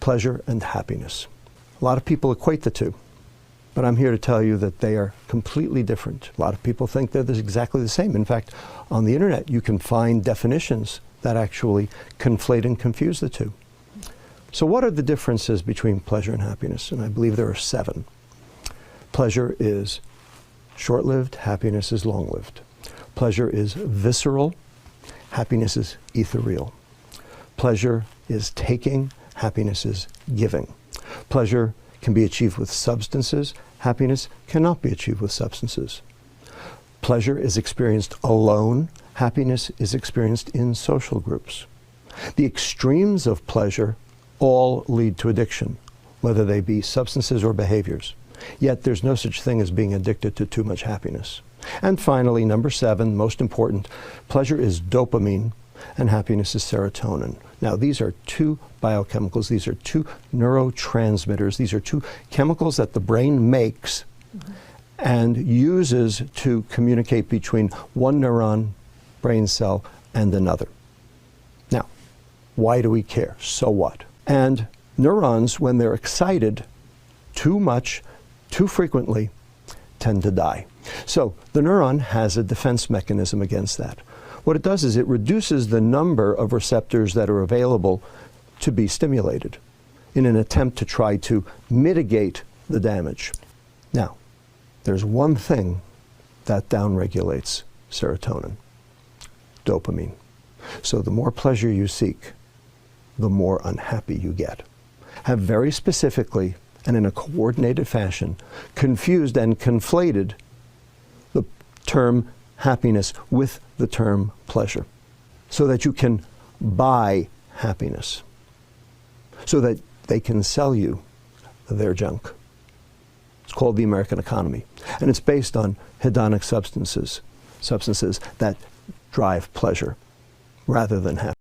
pleasure and happiness. A lot of people equate the two, but I'm here to tell you that they are completely different. A lot of people think they're exactly the same. In fact, on the internet, you can find definitions that actually conflate and confuse the two. So what are the differences between pleasure and happiness? And I believe there are 7. Pleasure is short-lived, happiness is long-lived. Pleasure is visceral, happiness is ethereal. Pleasure is taking, happiness is giving. Pleasure can be achieved with substances, happiness cannot be achieved with substances. Pleasure is experienced alone, happiness is experienced in social groups. The extremes of pleasure all lead to addiction, whether they be substances or behaviors. Yet there's no such thing as being addicted to too much happiness. And finally, number 7, most important, pleasure is dopamine and happiness is serotonin. Now, these are 2 biochemicals. These are 2 neurotransmitters. These are 2 chemicals that the brain makes and uses to communicate between one neuron, brain cell, and another. Now, why do we care? So what? And neurons, when they're excited too much, too frequently, tend to die. So the neuron has a defense mechanism against that. What it does is it reduces the number of receptors that are available to be stimulated in an attempt to try to mitigate the damage. Now, there's one thing that downregulates serotonin: dopamine. So the more pleasure you seek, the more unhappy you get. Have very specifically and in a coordinated fashion confused and conflated the term happiness with the term pleasure, so that you can buy happiness, so that they can sell you their junk. It's called the American economy, and it's based on hedonic substances that drive pleasure rather than happiness.